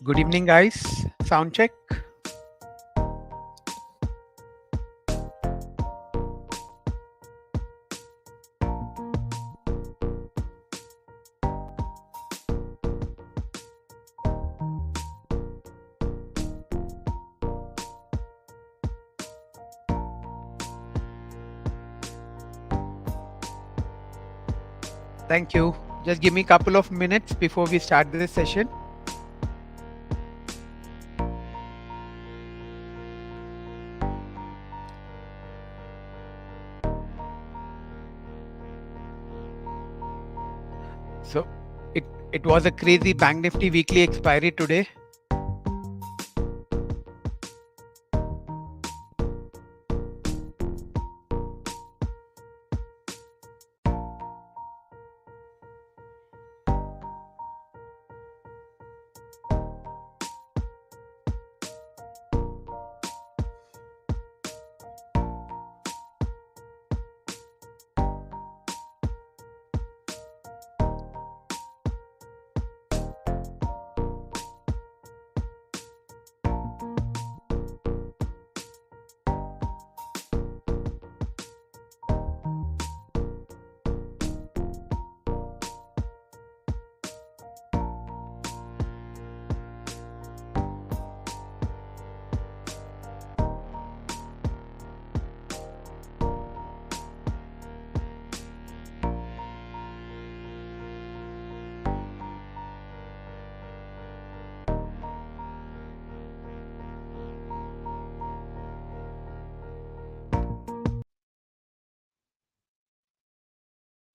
Good evening, guys. Sound check. Thank you. Just give me a couple of minutes before we start this session. So it was a crazy Bank Nifty weekly expiry today.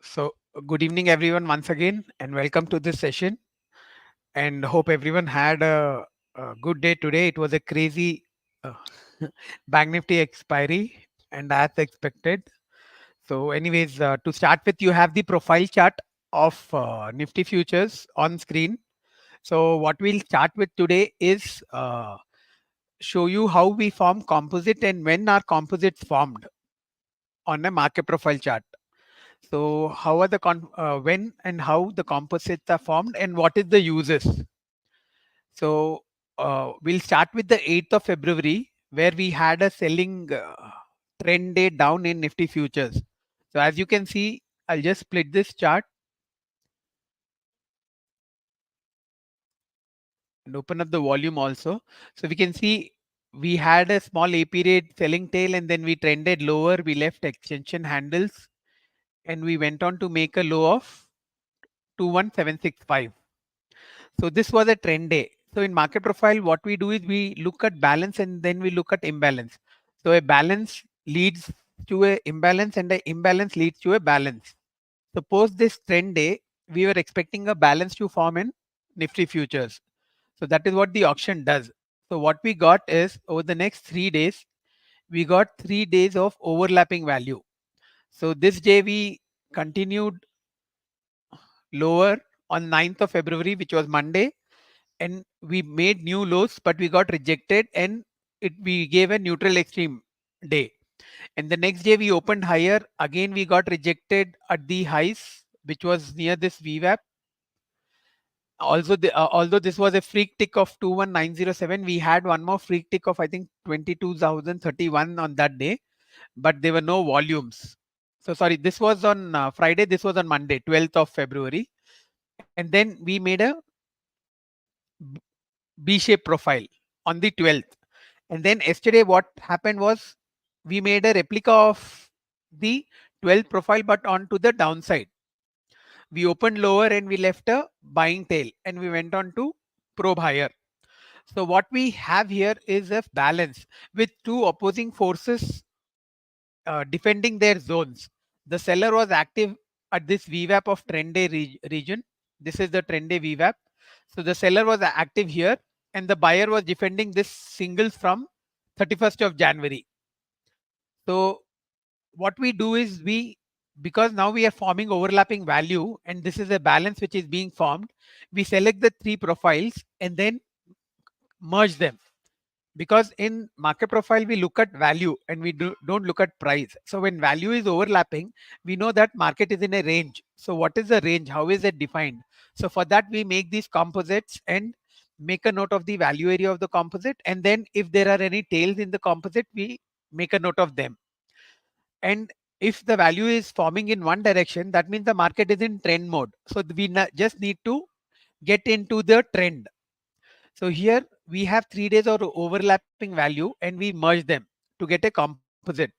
So good evening, everyone, once again, and welcome to this session. And hope everyone had a good day today. It was a crazy uh, Bank Nifty expiry, and as expected. So, anyways, to start with, you have the profile chart of Nifty futures on screen. So what we'll start with today is show you how we form composite and when are composites formed on a market profile chart. So how are the when and how the composites are formed and what is the uses. So we'll start with the 8th of February where we had a selling trend day down in Nifty futures. So as you can see, I'll just split this chart and open up the volume also. So we can see we had a small A period selling tail and then we trended lower. We left extension handles and we went on to make a low of 21765. So this was a trend day. So in market profile, what we do is we look at balance and then we look at imbalance. So a balance leads to a imbalance and a imbalance leads to a balance. Suppose this trend day, we were expecting a balance to form in Nifty futures. So that is what the auction does. So what we got is over the next 3 days, we got 3 days of overlapping value. So this day we continued lower on 9th of February, which was Monday, and we made new lows, but we got rejected and we gave a neutral extreme day. And the next day we opened higher. Again, we got rejected at the highs, which was near this VWAP. Also, although this was a freak tick of 21907, we had one more freak tick of I think 22,031 on that day, but there were no volumes. So sorry, this was on Friday. This was on Monday, 12th of February, and then we made a B-shaped profile on the 12th. And then yesterday, what happened was we made a replica of the 12th profile, but onto the downside. We opened lower and we left a buying tail, and we went on to probe higher. So what we have here is a balance with two opposing forces defending their zones. The seller was active at this VWAP of trend day region. This is the trend day VWAP. So the seller was active here and the buyer was defending this singles from 31st of January. So what we do is because now we are forming overlapping value and this is a balance which is being formed, we select the three profiles and then merge them. Because in market profile we look at value and we don't look at price. So when value is overlapping, we know that market is in a range. So what is the range? How is it defined? So for that we make these composites and make a note of the value area of the composite, and then if there are any tails in the composite, we make a note of them. And if the value is forming in one direction, that means the market is in trend mode. So we just need to get into the trend. So here we have 3 days or overlapping value, and we merge them to get a composite.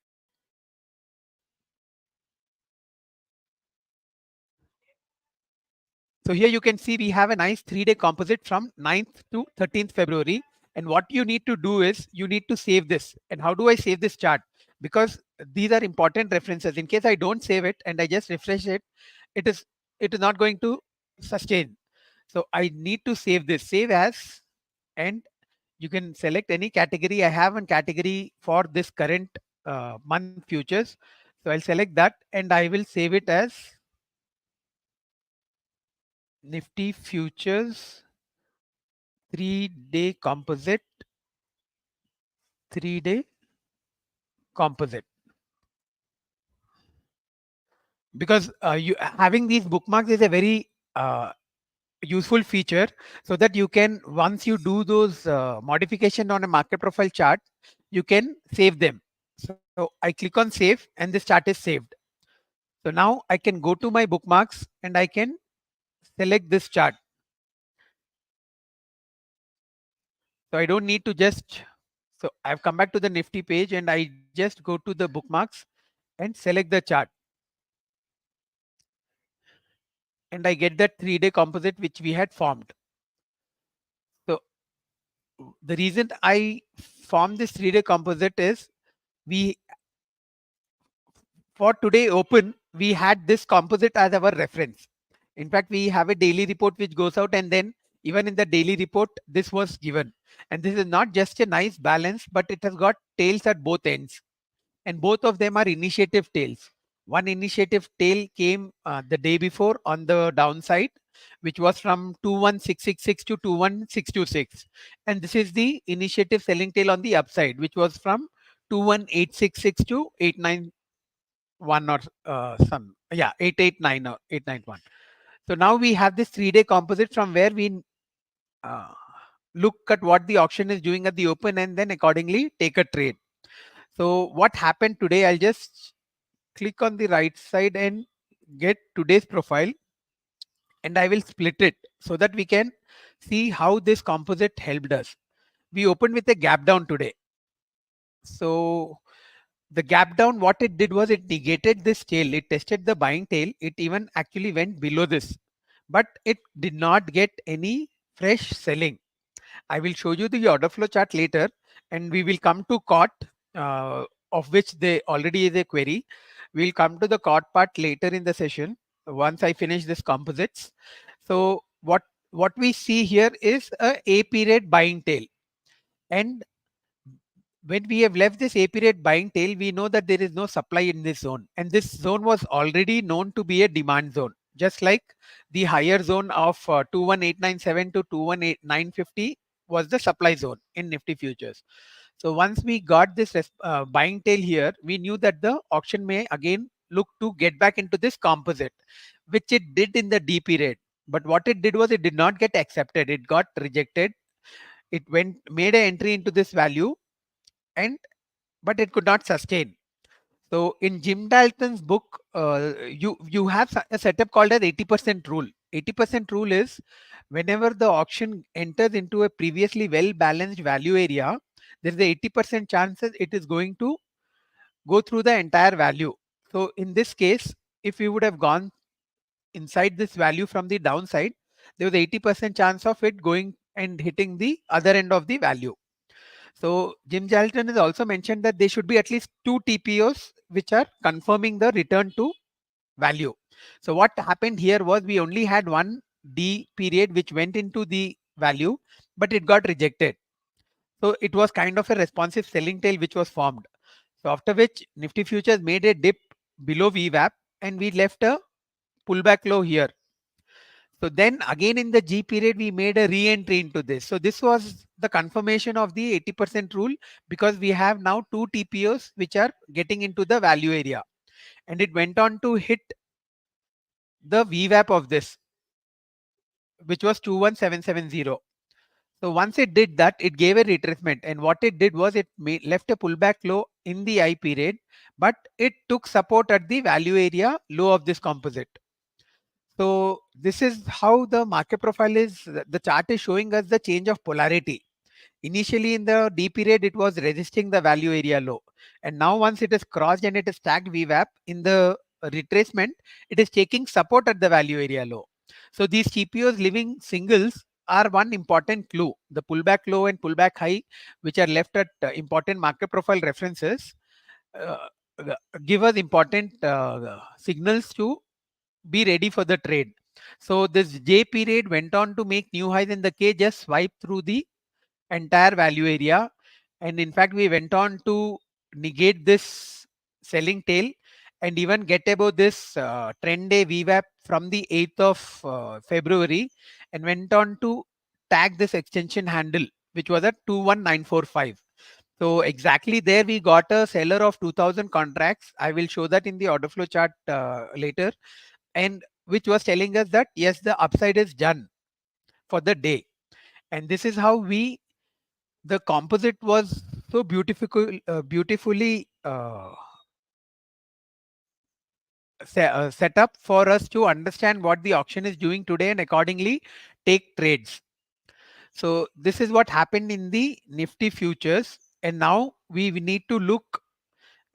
So here you can see we have a nice 3-day composite from 9th to 13th February. And what you need to do is you need to save this. And how do I save this chart? Because these are important references. In case I don't save it and I just refresh it, it is not going to sustain. So I need to save this. Save as, and you can select any category. I have a category for this current month futures. So I'll select that and I will save it as Nifty futures 3-day composite, 3-day composite. Because you having these bookmarks is a very useful feature, so that you can, once you do those modification on a market profile chart, you can save them. So I click on save and this chart is saved. So now I can go to my bookmarks and I can select this chart. So I don't need to just, so I've come back to the Nifty page and I just go to the bookmarks and select the chart. And I get that 3-day composite which we had formed. So the reason I formed this 3-day composite is we, for today open, we had this composite as our reference. In fact, we have a daily report which goes out, and then even in the daily report, this was given. And this is not just a nice balance, but it has got tails at both ends. And both of them are initiative tails. One initiative tail came the day before on the downside, which was from 21666 to 21626. And this is the initiative selling tail on the upside, which was from 21866 to 891 or some, yeah, 889 or 891. So now we have this 3-day composite from where we uh, look at what the auction is doing at the open and then accordingly take a trade. So what happened today, I'll just click on the right side and get today's profile, and I will split it so that we can see how this composite helped us. We opened with a gap down today. So the gap down, what it did was it negated this tail. It tested the buying tail. It even actually went below this, but it did not get any fresh selling. I will show you the order flow chart later, and we will come to caught, of which they already is a query. We'll come to the caught part later in the session once I finish this composites. So what we see here is a period buying tail, and when we have left this A period buying tail, we know that there is no supply in this zone, and this zone was already known to be a demand zone, just like the higher zone of 21897 to 218,950 was the supply zone in Nifty futures. So once we got this buying tail here, we knew that the auction may again look to get back into this composite, which it did in the D period. But what it did was it did not get accepted. It got rejected. It made an entry into this value, and but it could not sustain. So in Jim Dalton's book, you have a setup called as 80% rule. 80% rule is whenever the auction enters into a previously well balanced value area, there is a 80% chances it is going to go through the entire value. So in this case, if we would have gone inside this value from the downside, there was 80% chance of it going and hitting the other end of the value. So Jim Dalton has also mentioned that there should be at least 2 TPOs which are confirming the return to value. So what happened here was we only had one D period which went into the value, but it got rejected. So it was kind of a responsive selling tail which was formed. So after which Nifty futures made a dip below VWAP, and we left a pullback low here. So then again in the G period, we made a re-entry into this. So this was the confirmation of the 80% rule, because we have now 2 TPOs which are getting into the value area, and it went on to hit the VWAP of this, which was 21770. So once it did that, it gave a retracement, and what it did was it left a pullback low in the I period, but it took support at the value area low of this composite. So this is how the market profile is. The chart is showing us the change of polarity. Initially in the D period, it was resisting the value area low. And now once it is crossed and it is tagged VWAP in the retracement, it is taking support at the value area low. So these TPOs living singles are one important clue. The pullback low and pullback high, which are left at important market profile references, uh, give us important signals to be ready for the trade. So this J period went on to make new highs, and the K just swiped through the entire value area, and in fact we went on to negate this selling tail and even get above this trend day VWAP from the 8th of February, and went on to tag this extension handle, which was at 21945. So exactly there we got a seller of 2000 contracts. I will show that in the order flow chart later, and which was telling us that yes, the upside is done for the day. And this is how the composite was so beautifully set up for us to understand what the auction is doing today and accordingly take trades. So this is what happened in the Nifty futures, and now we need to look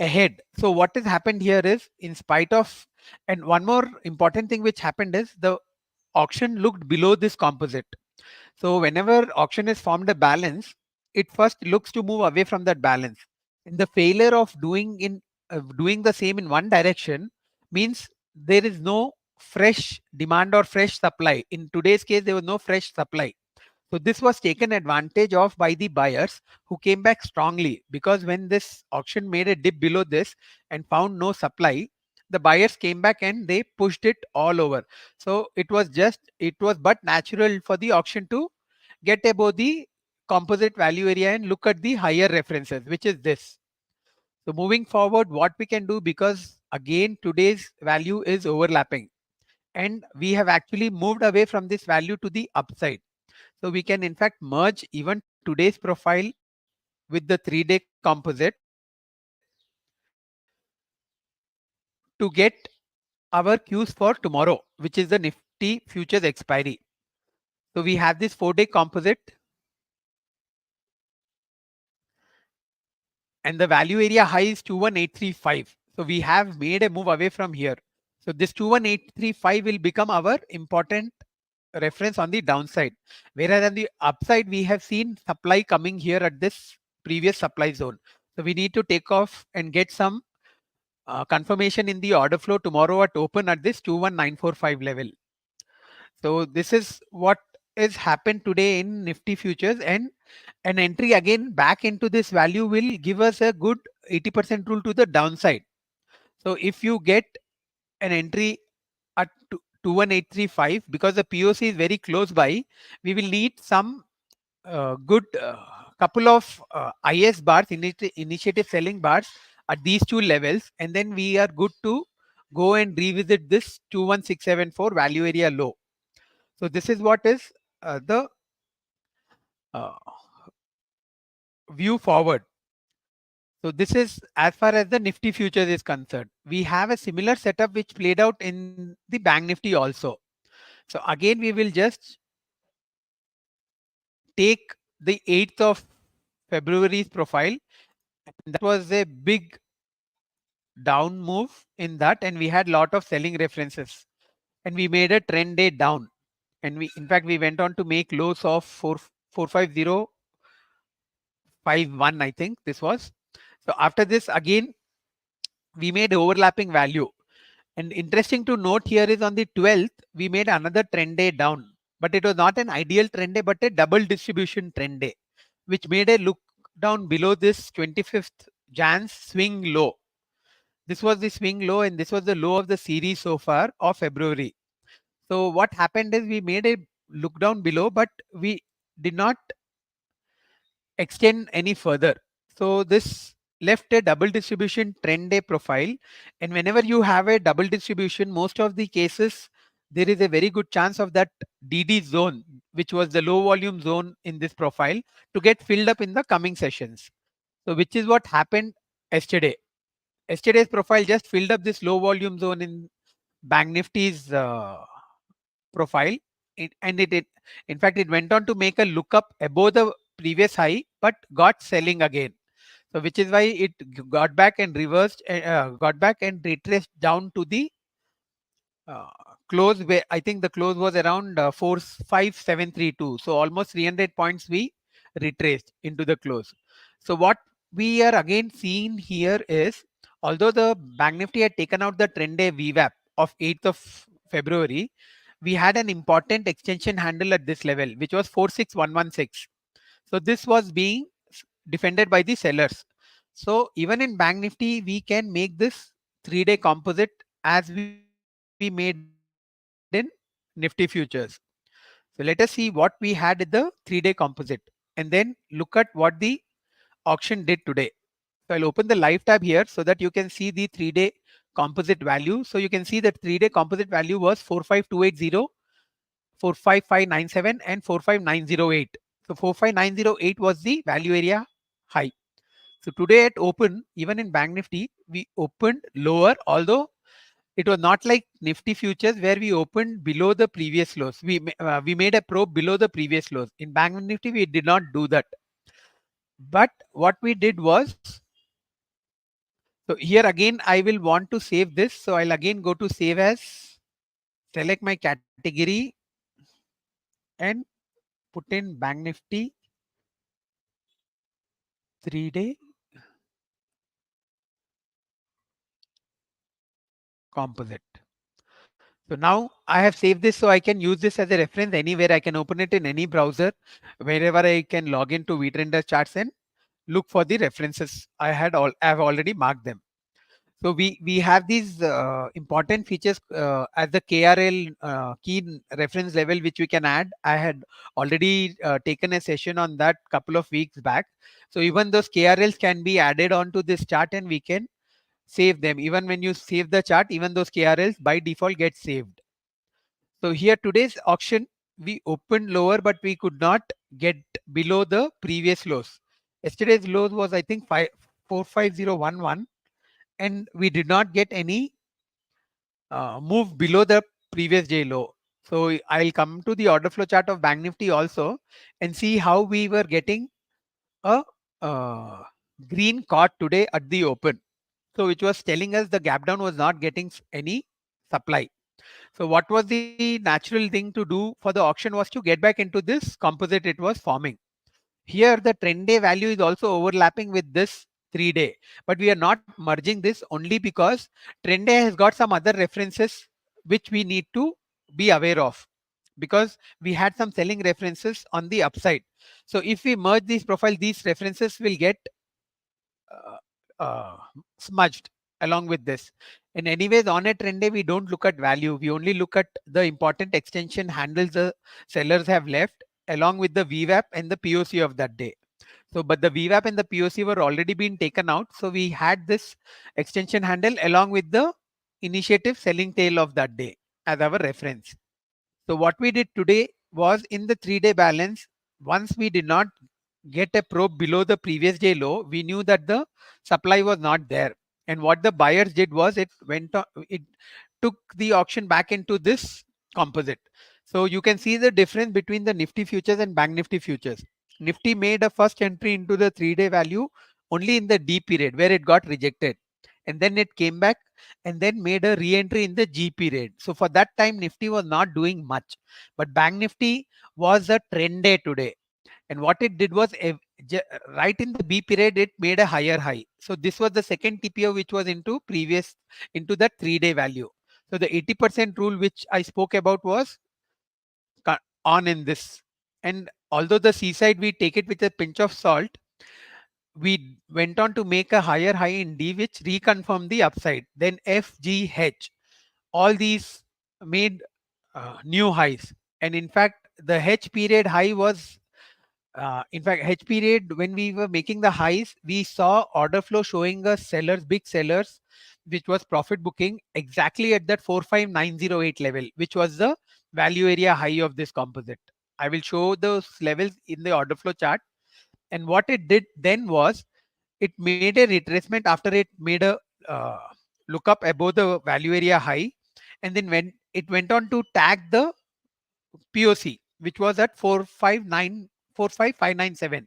ahead. So what has happened here is, in spite of, and one more important thing which happened is the auction looked below this composite. So whenever auction is formed a balance, it first looks to move away from that balance. And the failure of doing the same in one direction means there is no fresh demand or fresh supply. In today's case, there was no fresh supply. So this was taken advantage of by the buyers, who came back strongly, because when this auction made a dip below this and found no supply, the buyers came back and they pushed it all over. So it was but natural for the auction to get above the composite value area and look at the higher references, which is this. So moving forward, what we can do, because again today's value is overlapping and we have actually moved away from this value to the upside. So we can in fact merge even today's profile with the 3-day composite to get our cues for tomorrow, which is the Nifty futures expiry. So we have this 4-day composite, and the value area high is 21835. So we have made a move away from here. So this 21835 will become our important reference on the downside, whereas on the upside we have seen supply coming here at this previous supply zone. So we need to take off and get some confirmation in the order flow tomorrow at open at this 21945 level. So this is what is happened today in Nifty futures, and an entry again back into this value will give us a good 80% rule to the downside. So if you get an entry at 21835, because the POC is very close by, we will need some good couple of IS bars, initiative selling bars at these two levels, and then we are good to go and revisit this 21674 value area low. So this is what is the uh, view forward. So this is as far as the Nifty futures is concerned. We have a similar setup which played out in the Bank Nifty also. So again, we will just take the 8th of February's profile. That was a big down move in that, and we had lot of selling references, and we made a trend day down, and we in fact we went on to make lows of 45051, I think this was. So after this again we made overlapping value, and interesting to note here is on the 12th we made another trend day down, but it was not an ideal trend day but a double distribution trend day, which made a look down below this 25th Jan's swing low. This was the swing low, and this was the low of the series so far of February. So what happened is we made a look down below, but we did not extend any further. So this left a double distribution trend day profile. And whenever you have a double distribution, most of the cases, there is a very good chance of that DD zone, which was the low volume zone in this profile, to get filled up in the coming sessions. So which is what happened yesterday. Yesterday's profile just filled up this low volume zone in Bank Nifty's profile. And it in fact it went on to make a lookup above the previous high, but got selling again. So which is why it got back and reversed, got back and retraced down to the uh, close, where I think the close was around 45732. So almost 300 points we retraced into the close. So what we are again seeing here is, although the Bank Nifty had taken out the trend day VWAP of 8th of February, we had an important extension handle at this level, which was 46116. So this was being defended by the sellers. So even in Bank Nifty, we can make this 3-day composite as we made in Nifty futures. So let us see what we had in the 3-day composite and then look at what the auction did today. So I'll open the live tab here so that you can see the 3-day composite value. So you can see that 3-day composite value was 45280, 45597 and 45908. So 45908 was the value area high. So today at open, even in Bank Nifty, we opened lower, although it was not like Nifty futures where we opened below the previous lows. We made a probe below the previous lows. In Bank Nifty, we did not do that. But what we did was, so here again, I will want to save this. So I'll again go to save as, select my category and put in Bank Nifty 3-day composite. So now I have saved this so I can use this as a reference anywhere. I can open it in any browser, wherever I can log into VTrender charts and look for the references. I've already marked them. So we have these important features as the KRL key reference level, which we can add. I had already taken a session on that couple of weeks back. So even those KRLs can be added onto this chart and we can save them. Even when you save the chart, even those KRLs by default get saved. So here today's auction, we opened lower, but we could not get below the previous lows. Yesterday's lows was I think 45011, and we did not get any move below the previous day low. So I'll come to the order flow chart of Bank Nifty also and see how we were getting a green caught today at the open. So which was telling us the gap down was not getting any supply. So what was the natural thing to do for the auction was to get back into this composite it was forming. Here the trend day value is also overlapping with this 3-day, but we are not merging this only because trend day has got some other references which we need to be aware of, because we had some selling references on the upside. So if we merge these profile, these references will get uh, uh, smudged along with this. And anyways, on a trend day, we don't look at value. We only look at the important extension handles the sellers have left along with the VWAP and the POC of that day. So, but the VWAP and the POC were already been taken out. So we had this extension handle along with the initiative selling tail of that day as our reference. So what we did today was in the 3-day balance, once we did not get a probe below the previous day low, we knew that the supply was not there. And what the buyers did was it took the auction back into this composite. So you can see the difference between the Nifty futures and Bank Nifty futures. Nifty made a first entry into the 3-day value only in the D period where it got rejected. And then it came back and then made a re-entry in the G period. So for that time, Nifty was not doing much. But Bank Nifty was a trend day today. And what it did was right in the B period, it made a higher high. So this was the second TPO which was into that 3-day value. So the 80% rule which I spoke about was on in this. And although the seaside, we take it with a pinch of salt, we went on to make a higher high in D, which reconfirmed the upside. Then F, G, H, all these made new highs. And in fact, the H period high was, in fact, H period, when we were making the highs, we saw order flow showing us sellers, big sellers, which was profit booking exactly at that 45908 level, which was the value area high of this composite. I will show those levels in the order flow chart. And what it did then was it made a retracement after it made a uh, look up above the value area high, and then when it went on to tag the POC, which was at 45597.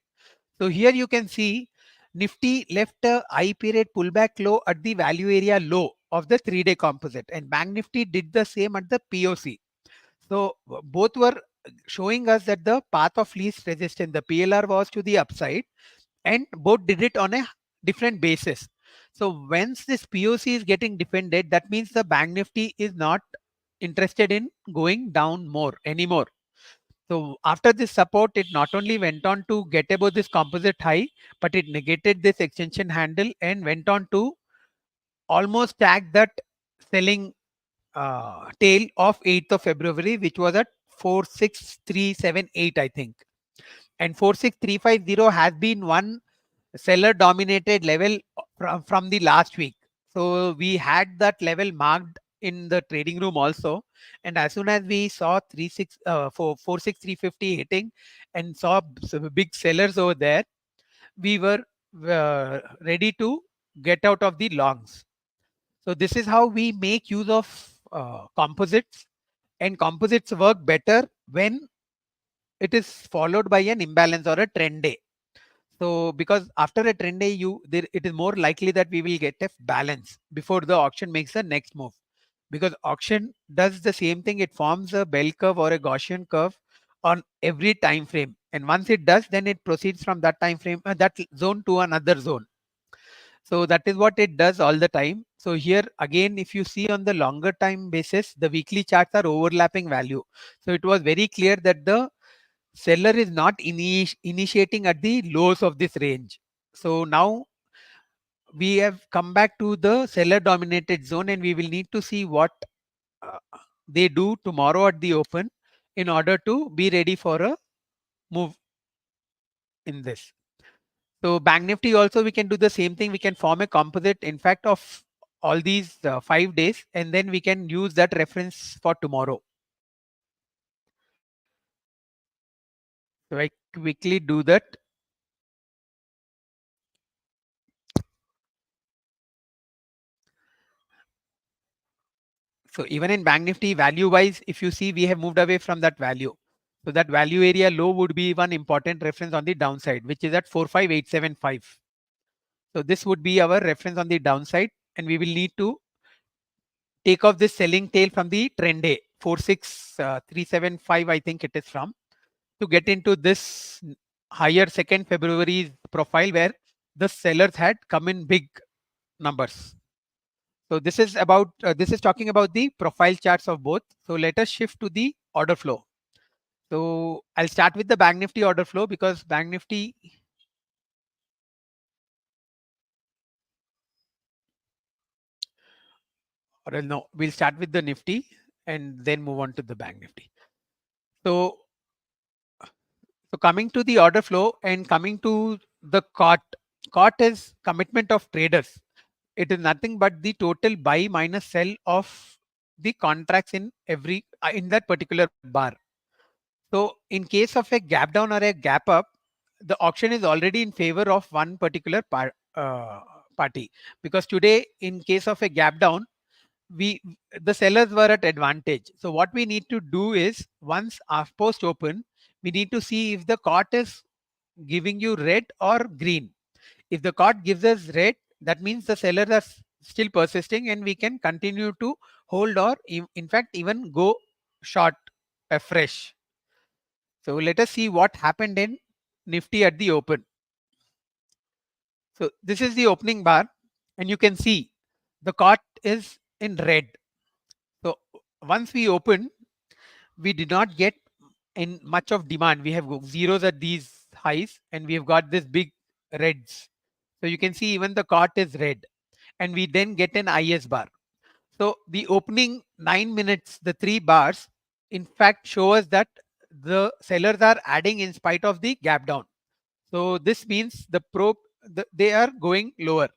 So here you can see Nifty left a high period pullback low at the value area low of the 3-day composite, and Bank Nifty did the same at the POC. So both were showing us that the path of least resistance, the PLR, was to the upside, and both did it on a different basis. So once this POC is getting defended, that means the Bank Nifty is not interested in going down more anymore. So after this support, it not only went on to get above this composite high, but it negated this extension handle and went on to almost tag that selling tail of 8th of February, which was at 46378, I think. And 46350 has been one seller dominated level from the last week. So we had that level marked in the trading room also. And as soon as we saw 46350 hitting and saw big sellers over there, we were ready to get out of the longs. So this is how we make use of composites, and composites work better when it is followed by an imbalance or a trend day. So because after a trend day, it is more likely that we will get a balance before the auction makes the next move. Because auction does the same thing, it forms a bell curve or a Gaussian curve on every time frame, and once it does, then it proceeds from that time frame, that zone to another zone. So that is what it does all the time. So here again, if you see on the longer time basis, the weekly charts are overlapping value. So it was very clear that the seller is not initiating at the lows of this range. So now we have come back to the seller dominated zone, and we will need to see what uh, they do tomorrow at the open in order to be ready for a move in this. So Bank Nifty also, we can do the same thing. We can form a composite, in fact, of all these 5 days, and then we can use that reference for tomorrow. So I quickly do that. So even in Bank Nifty, value wise, if you see, we have moved away from that value. So that value area low would be one important reference on the downside, which is at 45875. So this would be our reference on the downside, and we will need to take off this selling tail from the trend day 46375, I think it is from, to get into this higher 2nd February profile where the sellers had come in big numbers. So this is about this is talking about the profile charts of both. So let us shift to the order flow. So I'll start with the Bank Nifty order flow, because Bank Nifty, or no, we'll start with the Nifty and then move on to the Bank Nifty. So coming to the order flow and coming to the COT is commitment of traders. It is nothing but the total buy minus sell of the contracts in in that particular bar. So in case of a gap down or a gap up, the auction is already in favor of one particular party, because today in case of a gap down, we the sellers were at advantage. So what we need to do is, once our post open, we need to see if the COT is giving you red or green. If the COT gives us red, that means the sellers are still persisting, and we can continue to hold, or in fact even go short afresh. So let us see what happened in Nifty at the open. So this is the opening bar, and you can see the COT is in red. So once we open, we did not get in much of demand. We have zeros at these highs, and we have got this big reds. So you can see even the COT is red, and we then get an IS bar. So the opening 9 minutes, the 3 bars, in fact show us that the sellers are adding in spite of the gap down. So this means they are going lower.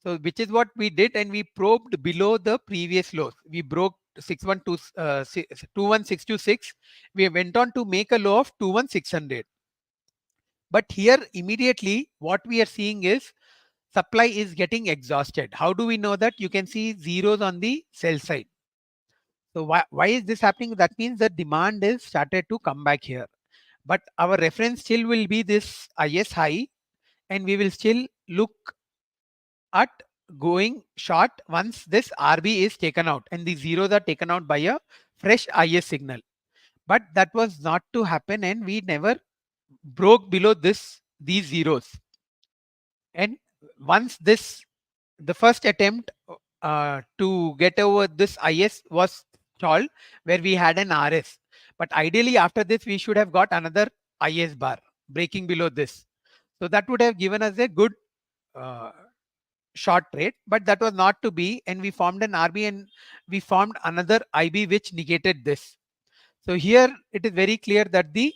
So which is what we did, and we probed below the previous lows. We broke 21626. We went on to make a low of 21600. But here immediately what we are seeing is supply is getting exhausted. How do we know that? You can see zeros on the sell side. So why is this happening? That means the demand is started to come back here. But our reference still will be this IS high, and we will still look at going short once this RB is taken out and the zeros are taken out by a fresh IS signal. But that was not to happen, and we never broke below these zeros. And once the first attempt to get over this IS was stalled, where we had an RS. But ideally after this we should have got another IS bar breaking below this. So that would have given us a good uh, short trade, but that was not to be, and we formed an RB and we formed another IB which negated this. So here it is very clear that the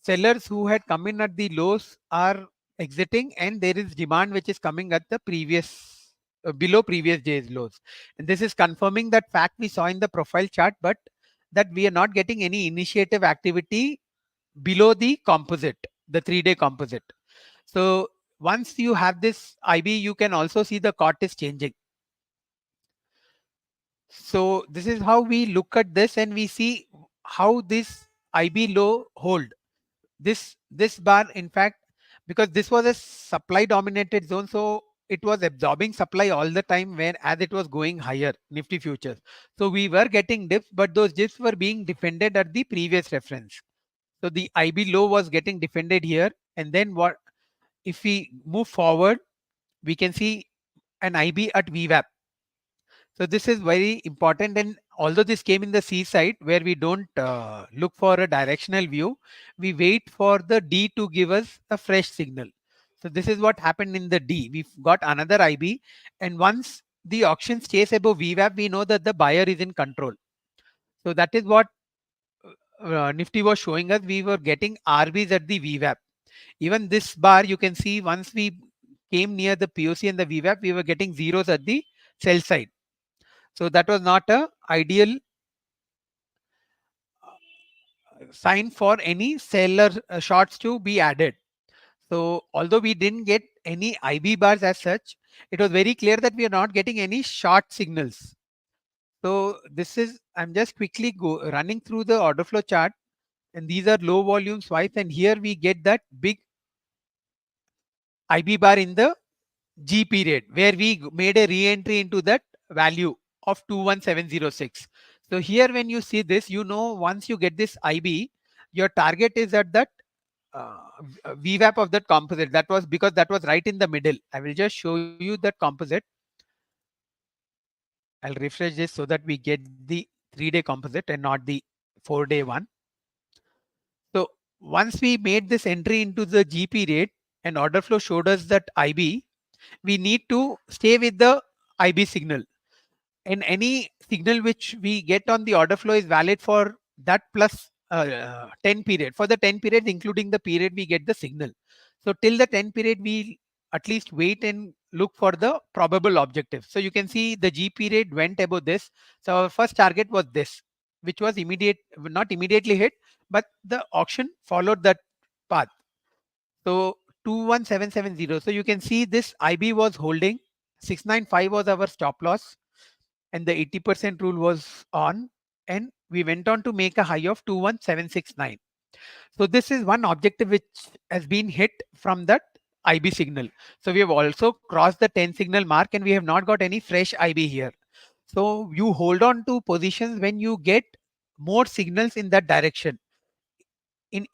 sellers who had come in at the lows are exiting, and there is demand which is coming at the previous below previous day's lows. And this is confirming that fact we saw in the profile chart, but that we are not getting any initiative activity below the composite, the 3-day composite. So once you have this IB, you can also see the COT is changing. So this is how we look at this, and we see how this IB low hold. This bar, in fact, because this was a supply dominated zone, so it was absorbing supply all the time when as it was going higher, Nifty futures. So we were getting dips, but those dips were being defended at the previous reference. So the IB low was getting defended here, and then what if we move forward, we can see an IB at VWAP. So this is very important, and although this came in the C side where we don't look for a directional view, we wait for the D to give us a fresh signal. So this is what happened in the D. We've got another IB, and once the auction stays above VWAP, we know that the buyer is in control. So that is what Nifty was showing us. We were getting RBs at the VWAP. Even this bar, you can see once we came near the POC and the VWAP, we were getting zeros at the sell side. So that was not a ideal sign for any seller shorts to be added. So although we didn't get any IB bars as such, it was very clear that we are not getting any short signals. So this is, I'm just quickly running through the order flow chart, and these are low volume swipes, and here we get that big IB bar in the G period where we made a re-entry into that value of 21706. So here when you see this, you know once you get this IB, your target is at that VWAP of that composite. That was because that was right in the middle. I will just show you that composite. I'll refresh this so that we get the 3-day composite and not the 4-day one. So once we made this entry into the G period and order flow showed us that IB, we need to stay with the IB signal. And any signal which we get on the order flow is valid for that plus 10 period. For the 10 period, including the period we get the signal. So till the 10 period, we at least wait and look for the probable objective. So you can see the G period went above this. So our first target was this, which was not immediately hit, but the auction followed that path. So 21770. So you can see this IB was holding. 695 was our stop loss, and the 80% rule was on, and we went on to make a high of 21769. So this is one objective which has been hit from that IB signal. So we have also crossed the 10 signal mark, and we have not got any fresh IB here. So you hold on to positions when you get more signals in that direction.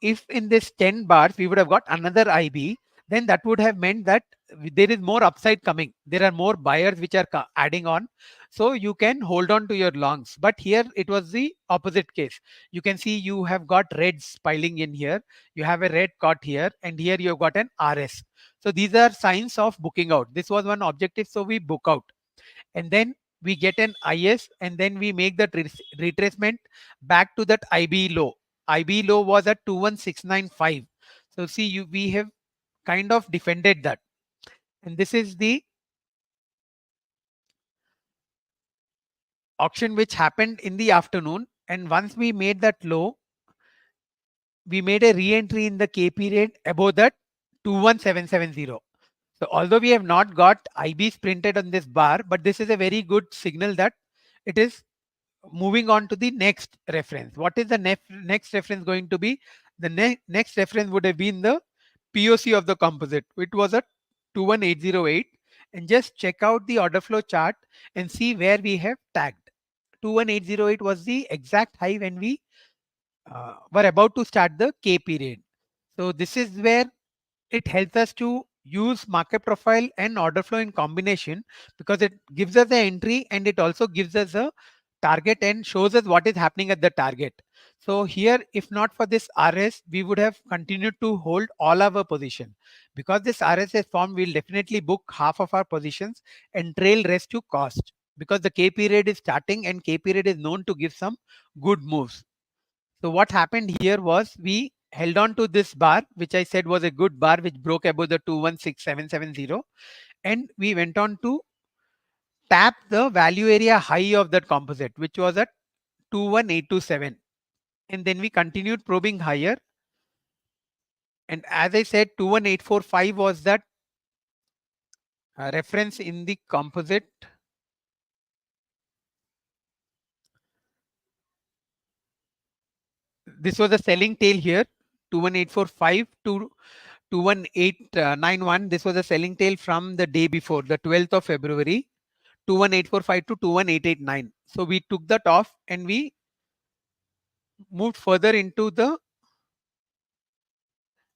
If in this 10 bars we would have got another IB, then that would have meant that there is more upside coming. There are more buyers which are adding on. So you can hold on to your longs. But here it was the opposite case. You can see you have got reds piling in here. You have a red caught here, and here you have got an RS. So these are signs of booking out. This was one objective, so we book out. And then we get an IS, and then we make that retracement back to that IB low. IB low was at 21695. So see, we have kind of defended that. And this is the auction which happened in the afternoon, and once we made that low, we made a re-entry in the K period above that 21770. So although we have not got IBs printed on this bar, but this is a very good signal that it is moving on to the next reference. What is the next reference going to be? The next reference would have been the POC of the composite. It was at 21808, and just check out the order flow chart and see where we have tagged. 21808 was the exact high when we were about to start the K period. So this is where it helps us to use market profile and order flow in combination, because it gives us the entry and it also gives us a target and shows us what is happening at the target. So here, if not for this RS, we would have continued to hold all our position. Because this RS is formed, we'll definitely book half of our positions and trail rest to cost, because the K period is starting and K period is known to give some good moves. So what happened here was we held on to this bar, which I said was a good bar, which broke above the 216770, and we went on to tap the value area high of that composite, which was at 21827. And then we continued probing higher. And as I said, 21845 was that reference in the composite. This was a selling tail here, 21845 to 21891. This was a selling tail from the day before, the 12th of February, 21845 to 21889. So we took that off and we moved further into the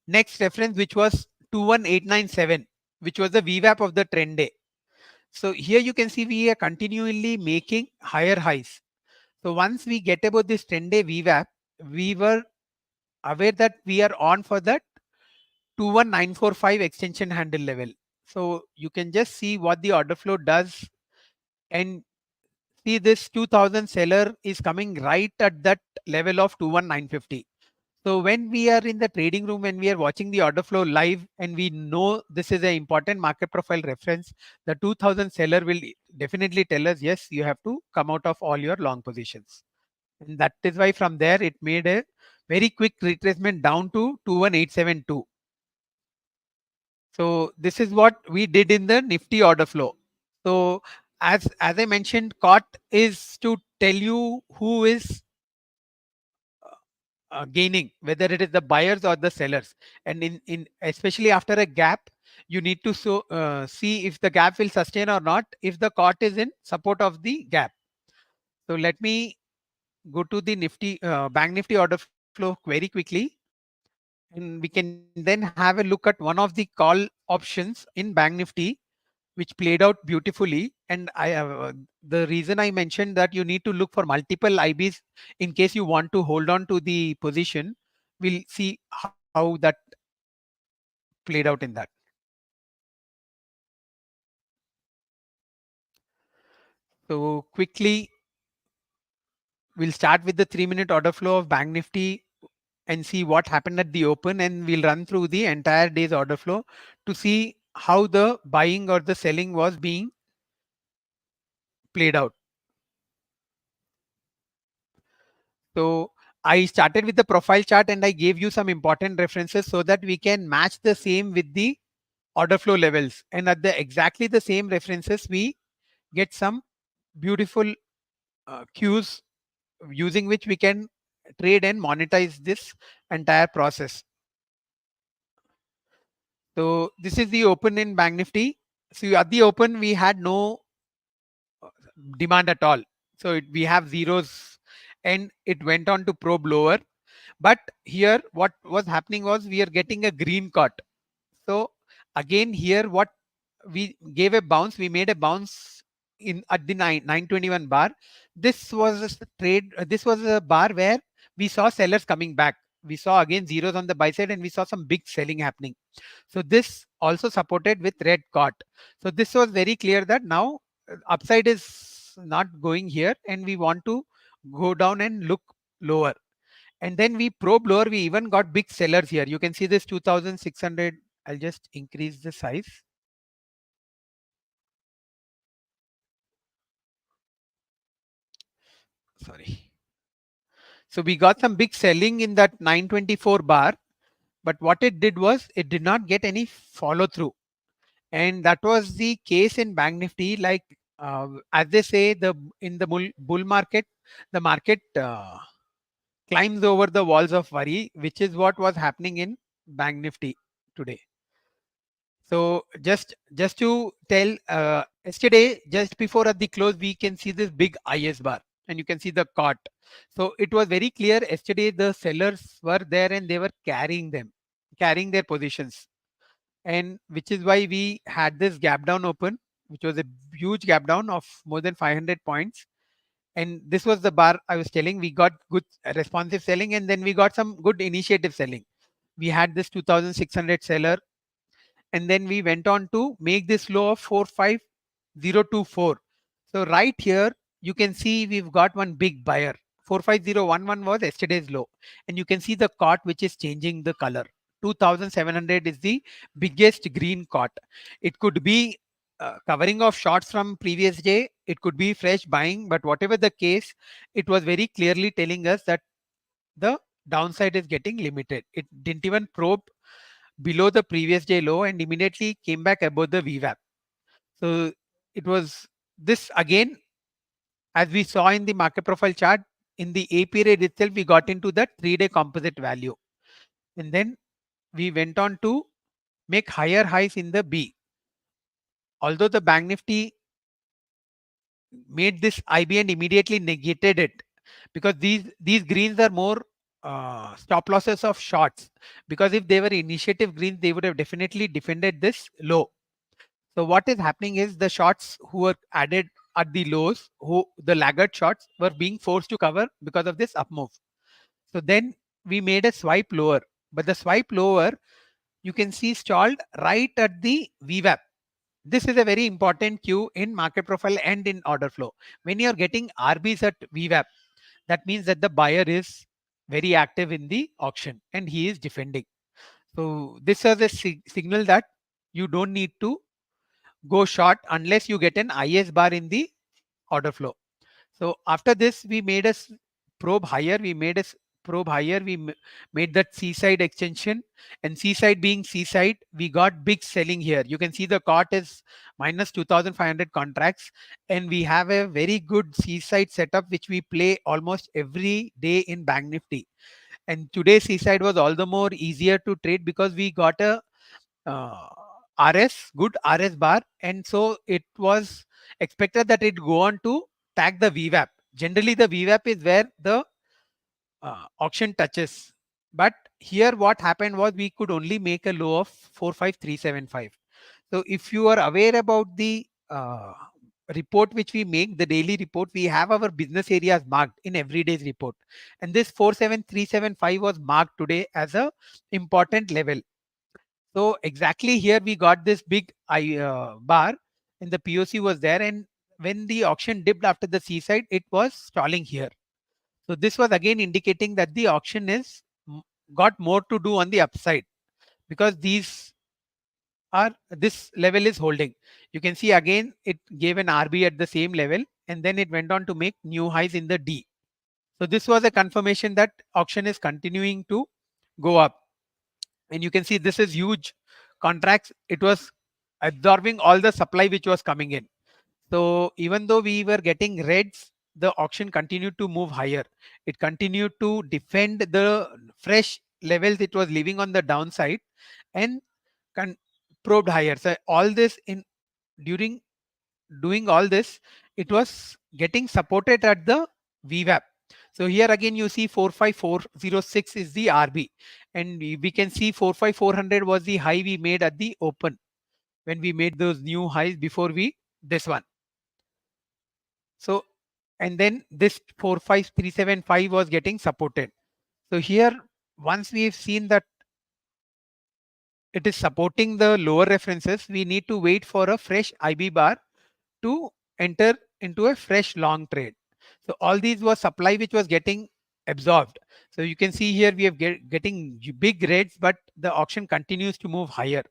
next reference, which was 21897, which was the VWAP of the trend day. So here you can see we are continually making higher highs. So once we get about this 10-day VWAP, we were aware that we are on for that 21945 extension handle level. So you can just see what the order flow does, and see this 2000 seller is coming right at that level of 21950. So when we are in the trading room and we are watching the order flow live and we know this is an important market profile reference, the 2000 seller will definitely tell us, yes, you have to come out of all your long positions. And that is why from there it made a very quick retracement down to 21872. So this is what we did in the Nifty order flow. So as I mentioned, COT is to tell you who is gaining, whether it is the buyers or the sellers. And in especially after a gap, you need to see if the gap will sustain or not, if the COT is in support of the gap. So let me go to the Nifty Bank Nifty order flow very quickly, and we can then have a look at one of the call options in Bank Nifty, which played out beautifully. And the reason I mentioned that you need to look for multiple IBs in case you want to hold on to the position. We'll see how that played out in that. So quickly, we'll start with the 3-minute order flow of Bank Nifty and see what happened at the open, and we'll run through the entire day's order flow to see how the buying or the selling was being played out. So I started with the profile chart and I gave you some important references so that we can match the same with the order flow levels. And at the exactly the same references, we get some beautiful cues using which we can trade and monetize this entire process. So this is the open in Bank Nifty. So at the open, we had no demand at all. So we have zeros and it went on to probe lower. But here what was happening was we are getting a green cut. So again here what we gave a bounce, we made a bounce in at the 921 bar. This was a trade, this was a bar where we saw sellers coming back. We saw again zeros on the buy side and we saw some big selling happening. So this also supported with red caught. So this was very clear that now upside is not going here and we want to go down and look lower. And then we probe lower, we even got big sellers here. You can see this 2600. I'll just increase the size. sorry. So we got some big selling in that 924 bar, but what it did was it did not get any follow through. And that was the case in Bank Nifty. Like as they say, in the bull market, the market climbs over the walls of worry, which is what was happening in Bank Nifty today. So just to tell, yesterday just before at the close, we can see this big IS bar, and you can see the cart. So it was very clear yesterday the sellers were there and they were carrying their positions, and which is why we had this gap down open, which was a huge gap down of more than 500 points. And this was the bar I was telling. We got good responsive selling, and then we got some good initiative selling. We had this 2600 seller, and then we went on to make this low of 45024. So right here you can see we've got one big buyer. 45011 was yesterday's low, and you can see the cot which is changing the color. 2700 is the biggest green cot. It could be covering of shorts from previous day, it could be fresh buying, but whatever the case, it was very clearly telling us that the downside is getting limited. It didn't even probe below the previous day low and immediately came back above the VWAP. So it was this again, as we saw in the market profile chart, in the A period itself, we got into that 3-day composite value. And then we went on to make higher highs in the B. Although the Bank Nifty made this IB and immediately negated it, because these greens are more stop losses of shorts, because if they were initiative greens, they would have definitely defended this low. So what is happening is the shorts who were added at the lows, who the laggard shorts, were being forced to cover because of this up move. So then we made a swipe lower, but the swipe lower you can see stalled right at the VWAP. This is a very important cue in market profile and in order flow. When you are getting RBs at VWAP, that means that the buyer is very active in the auction and he is defending. So this is a signal that you don't need to go short unless you get an IS bar in the order flow. So after this, we made a probe higher. We made a probe higher. We made that seaside extension, and seaside being seaside, we got big selling here. You can see the cot is minus 2,500 contracts, and we have a very good seaside setup which we play almost every day in Bank Nifty. And today's seaside was all the more easier to trade because we got a uh, good RS bar, and so it was expected that it go on to tag the VWAP. Generally, the VWAP is where the auction touches. But here, what happened was we could only make a low of 45375. So, if you are aware about the report which we make, the daily report, we have our business areas marked in everyday's report, and this 47375 was marked today as a important level. So exactly here we got this big bar, and the POC was there, and when the auction dipped after the seaside, it was stalling here. So this was again indicating that the auction is got more to do on the upside, because this level is holding. You can see again it gave an RB at the same level, and then it went on to make new highs in the D. So this was a confirmation that auction is continuing to go up. And you can see this is huge contracts. It was absorbing all the supply which was coming in. So even though we were getting reds, the auction continued to move higher. It continued to defend the fresh levels it was leaving on the downside, and probed higher. So all this in during doing all this, it was getting supported at the VWAP. So here again you see 45406 is the RB, and we can see 45400 was the high we made at the open when we made those new highs before this one. So and then this 45375 was getting supported. So here once we've seen that it is supporting the lower references, we need to wait for a fresh IB bar to enter into a fresh long trade. So all these was supply which was getting absorbed. So you can see here we are getting big reds, but the auction continues to move higher.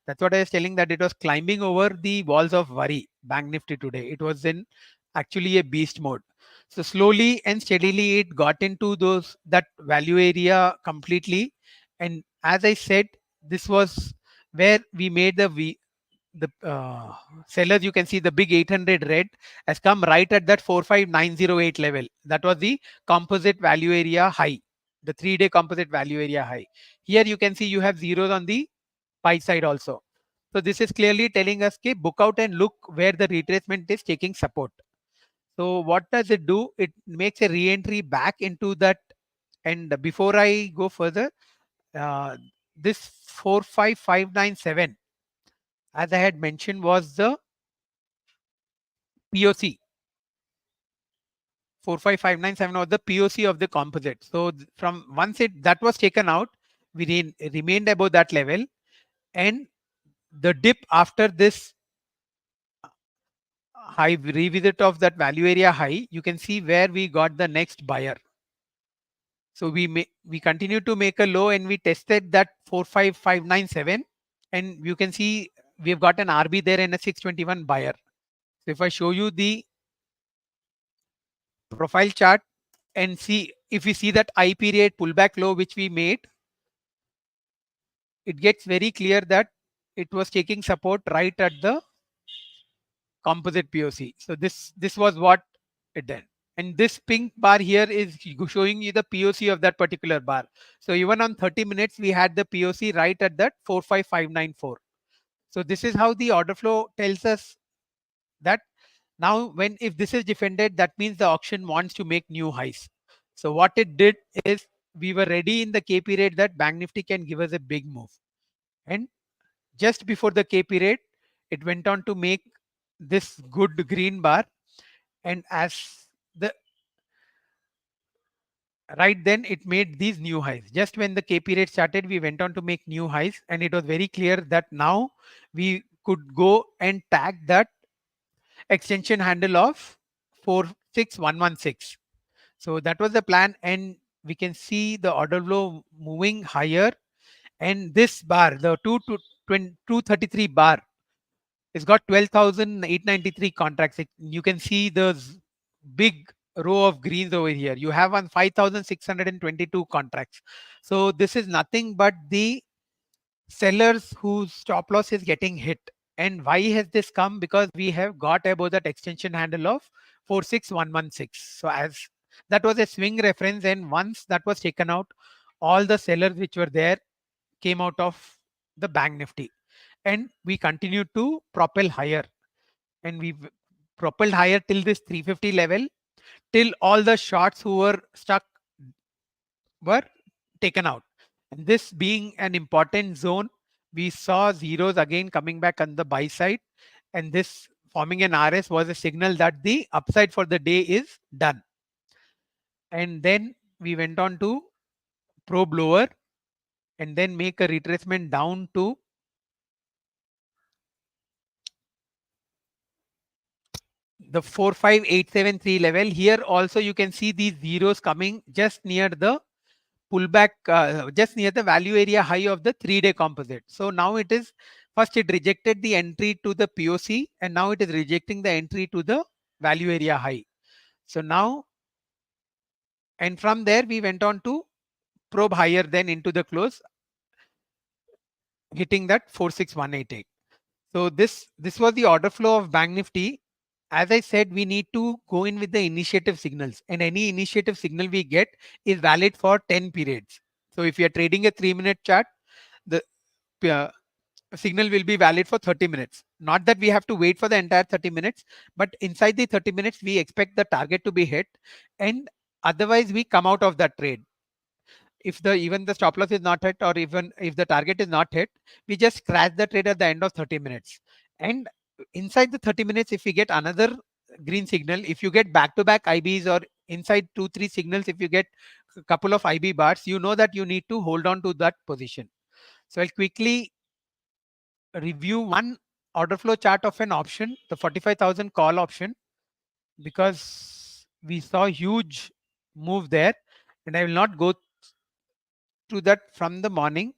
That's what I was telling, that it was climbing over the walls of worry. Bank Nifty today, it was in actually a beast mode. So slowly and steadily it got into that value area completely. And as I said, this was where we made the sellers, you can see the big 800 red has come right at that 45908 level. That was the composite value area high, the 3-day composite value area high. Here you can see you have zeros on the buy side also. So this is clearly telling us, okay, book out and look where the retracement is taking support. So what does it do? It makes a re-entry back into that. And before I go further, this 45597, as I had mentioned, was the POC. 45597 was the POC of the composite. So from once that was taken out, we remained above that level, and the dip after this high revisit of that value area high, you can see where we got the next buyer. So we continue to make a low and we tested that 45597, and you can see we've got an RB there and a 621 buyer. So if I show you the profile chart and see, if we see that I period pullback low which we made, it gets very clear that it was taking support right at the composite POC. So this was what it did. And this pink bar here is showing you the POC of that particular bar. So even on 30 minutes, we had the POC right at that 45594. So this is how the order flow tells us that now if this is defended, that means the auction wants to make new highs. So what it did is we were ready in the KP rate that Bank Nifty can give us a big move. And just before the KP rate, it went on to make this good green bar. And as the right then it made these new highs. Just when the KP rate started, we went on to make new highs, and it was very clear that now we could go and tag that extension handle of 46116. So that was the plan, and we can see the order flow moving higher. And this bar, the 233 bar, it's got 12,893 contracts. You can see the big row of greens over here. You have on 5,622 contracts. So this is nothing but the sellers whose stop loss is getting hit. And why has this come? Because we have got above that extension handle of 46116. So as that was a swing reference, and once that was taken out, all the sellers which were there came out of the Bank Nifty, and we continued to propel higher, and we propelled higher till this 350 level, till all the shorts who were stuck were taken out. And this being an important zone, we saw zeros again coming back on the buy side, and this forming an RS was a signal that the upside for the day is done. And then we went on to probe lower and then make a retracement down to the 45873 level. Here also you can see these zeros coming just near the pullback, just near the value area high of the 3-day composite. So now it is, first it rejected the entry to the POC, and now it is rejecting the entry to the value area high. So now, and from there we went on to probe higher then into the close, hitting that 46188. So this was the order flow of Bank Nifty. As I said, we need to go in with the initiative signals, and any initiative signal we get is valid for 10 periods. So if you are trading a 3-minute chart, the uh, signal will be valid for 30 minutes. Not that we have to wait for the entire 30 minutes, but inside the 30 minutes, we expect the target to be hit, and otherwise we come out of that trade. If even the stop loss is not hit, or even if the target is not hit, we just scratch the trade at the end of 30 minutes. And inside the 30 minutes, if we get another green signal, if you get back-to-back IBs, or inside 2-3 signals, if you get a couple of IB bars, you know that you need to hold on to that position. So I'll quickly review one order flow chart of an option, the 45,000 call option, because we saw huge move there, and I will not go through that from the morning,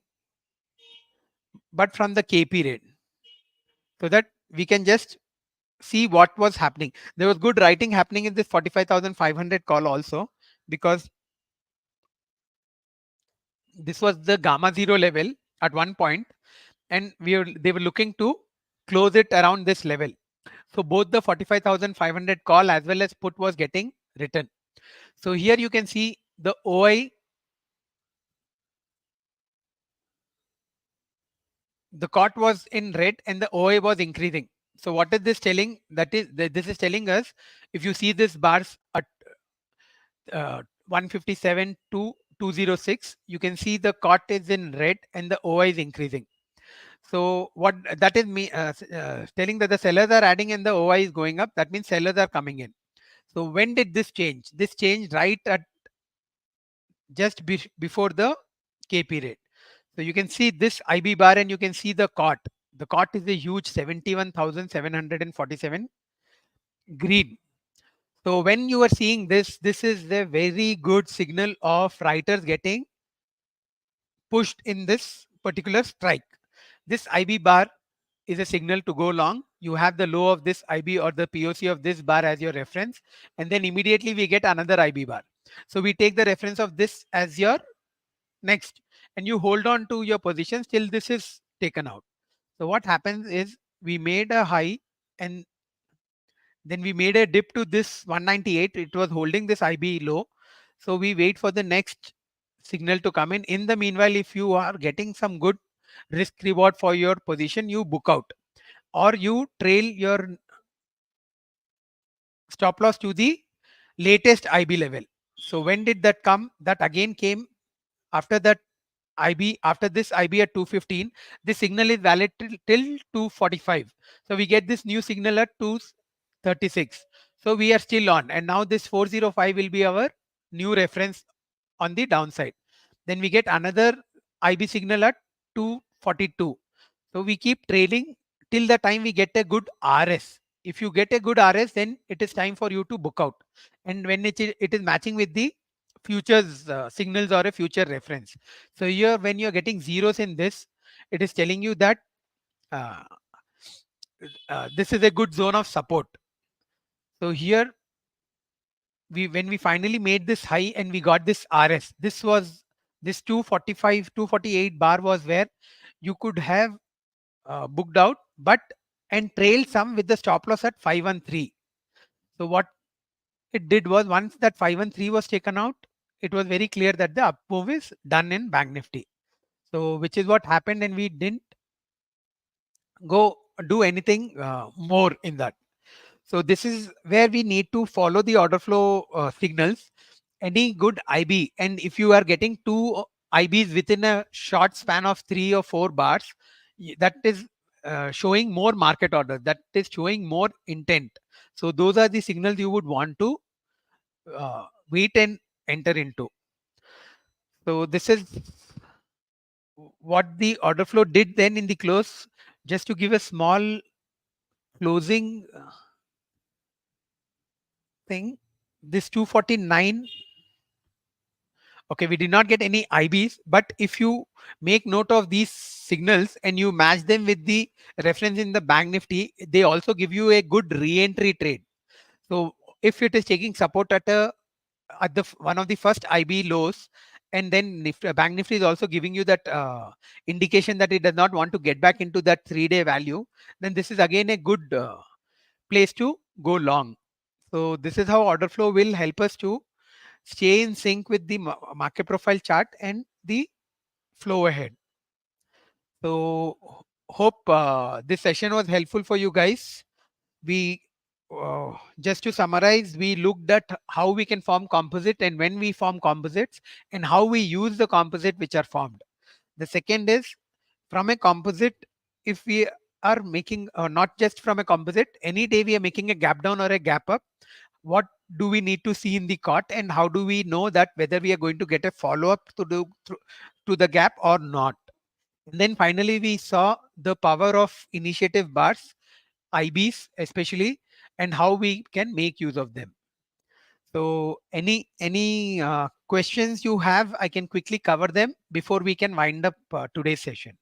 but from the KP rate, so that we can just see what was happening. There was good writing happening in this 45,500 call also, because this was the gamma zero level at one point, and they were looking to close it around this level. So both the 45,500 call as well as put was getting written. So here you can see the OI, the COT was in red and the OI was increasing. So what is this telling? This is telling us, if you see this bars at 157 to 206, you can see the COT is in red and the OI is increasing. So what that is telling that the sellers are adding and the OI is going up. That means sellers are coming in. So when did this change? This changed right at just before the KP rate. So you can see this IB bar and you can see the COT. The COT is a huge 71,747 green. So when you are seeing this, this is a very good signal of writers getting pushed in this particular strike. This IB bar is a signal to go long. You have the low of this IB or the POC of this bar as your reference, and then immediately we get another IB bar. So we take the reference of this as your next, and you hold on to your positions till this is taken out. So what happens is we made a high and then we made a dip to this 198. It was holding this IB low. So we wait for the next signal to come in. In the meanwhile, if you are getting some good risk reward for your position, you book out or you trail your stop loss to the latest IB level. So when did that come? That again came after that IB, after this IB at 215. This signal is valid till 245. So we get this new signal at 236. So we are still on, and now this 405 will be our new reference on the downside. Then we get another IB signal at 242. So we keep trailing till the time we get a good RS. If you get a good RS, then it is time for you to book out. And when it is matching with the futures signals or a future reference. So here, when you're getting zeros in this, it is telling you that uh, this is a good zone of support. So here, when we finally made this high and we got this RS, this was this 245, 248 bar was where you could have booked out, but and trailed some with the stop loss at 513. So what it did was, once that 513 was taken out, it was very clear that the up move is done in Bank Nifty. So which is what happened, and we didn't go do anything more in that. So this is where we need to follow the order flow signals. Any good IB, and if you are getting two IBs within a short span of 3 or 4 bars, that is showing more market order. That is showing more intent. So those are the signals you would want to wait and enter into. So this is what the order flow did then in the close. Just to give a small closing thing, this 249. Okay, we did not get any IBs, but if you make note of these signals and you match them with the reference in the Bank Nifty, they also give you a good re-entry trade. So if it is taking support at the one of the first IB lows, and then Bank Nifty is also giving you that indication that it does not want to get back into that 3-day value, then this is again a good place to go long. So this is how order flow will help us to stay in sync with the market profile chart and the flow ahead. So hope this session was helpful for you guys. We just to summarize, we looked at how we can form composite and when we form composites and how we use the composite which are formed. The second is, from a composite, if we are making not just from a composite, any day we are making a gap down or a gap up, what do we need to see in the COT, and how do we know that whether we are going to get a follow up to the gap or not? And then finally we saw the power of initiative bars, IBs especially, and how we can make use of them. So any questions you have, I can quickly cover them before we can wind up today's session.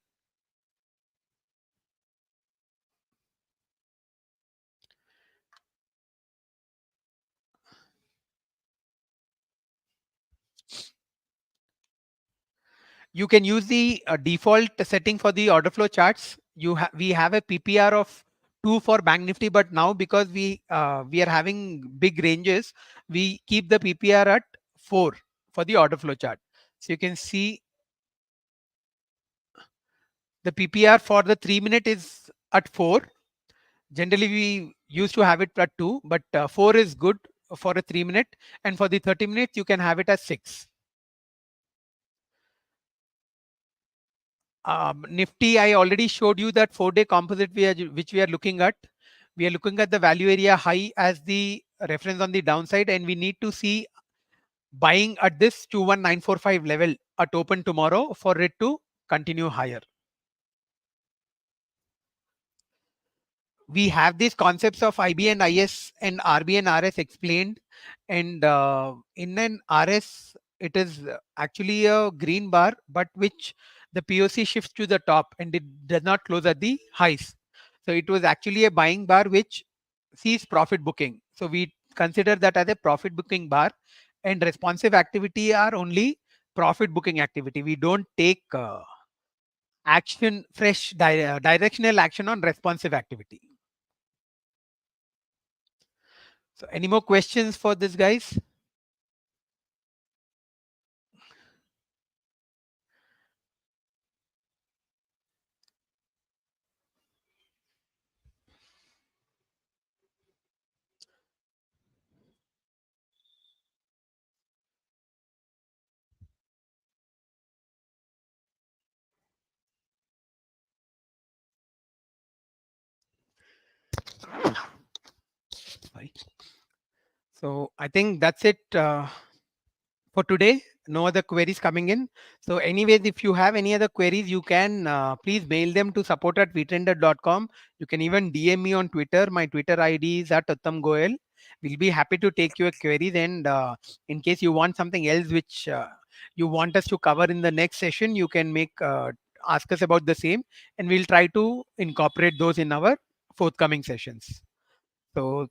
You can use the default setting for the order flow charts. We have a PPR of 2 for Bank Nifty, but now because we are having big ranges, we keep the PPR at 4 for the order flow chart. So you can see the PPR for the 3 minute is at 4. Generally, we used to have it at 2, but 4 is good for a 3 minute, and for the 30 minutes, you can have it as 6. Nifty, I already showed you that 4-day composite which we are looking at. We are looking at the value area high as the reference on the downside, and we need to see buying at this 21945 level at open tomorrow for it to continue higher. We have these concepts of IB and IS and RB and RS explained, and in an RS it is actually a green bar, but which the POC shifts to the top and it does not close at the highs. So it was actually a buying bar which sees profit booking. So we consider that as a profit booking bar, and responsive activity are only profit booking activity. We don't take action, directional action on responsive activity. So any more questions for this, guys? Sorry. So I think that's it for today. No other queries coming in. So anyways, if you have any other queries, you can please mail them to support@vtrender.com. You can even DM me on Twitter. My Twitter ID is @Uttam Goel. We'll be happy to take your queries, and in case you want something else which you want us to cover in the next session, you can ask us about the same, and we'll try to incorporate those in our forthcoming sessions. So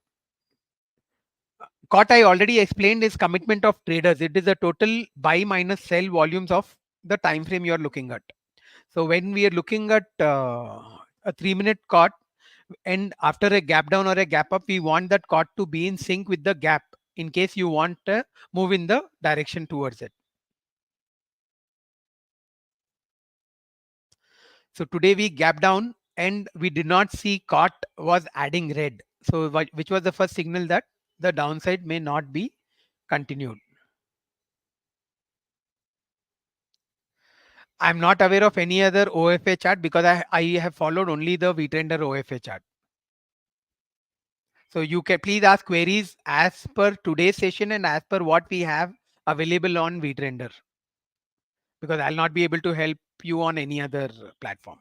what I already explained is commitment of traders. It is the total buy minus sell volumes of the time frame you are looking at. So when we are looking at a 3 minute COT, and after a gap down or a gap up, we want that COT to be in sync with the gap in case you want to move in the direction towards it. So today we gap down and we did not see COT was adding red. So which was the first signal that the downside may not be continued. I'm not aware of any other OFA chart because I have followed only the VTrender OFA chart. So you can please ask queries as per today's session and as per what we have available on VTrender, because I'll not be able to help you on any other platform.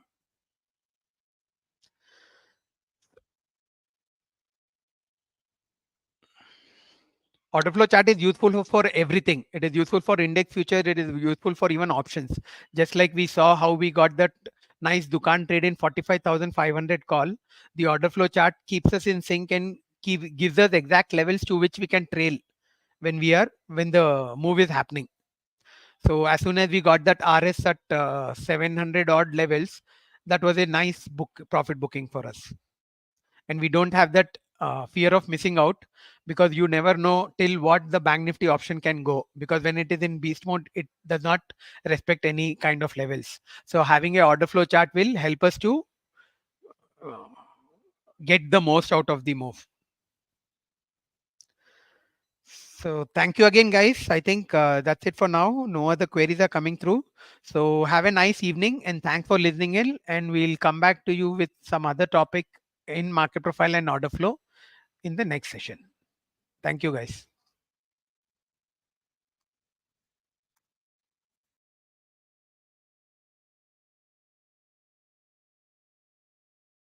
Order flow chart is useful for everything. It is useful for index future. It is useful for even options. Just like we saw how we got that nice Dukan trade in 45,500 call. The order flow chart keeps us in sync and gives us exact levels to which we can trail when the move is happening. So as soon as we got that RS at 700 odd levels, that was a nice profit booking for us. And we don't have that fear of missing out, because you never know till what the Bank Nifty option can go, because when it is in beast mode, it does not respect any kind of levels. So having a order flow chart will help us to uh, get the most out of the move. So thank you again, guys. I think that's it for now. No other queries are coming through. So have a nice evening and thanks for listening in. And we'll come back to you with some other topic in market profile and order flow in the next session. Thank you, guys.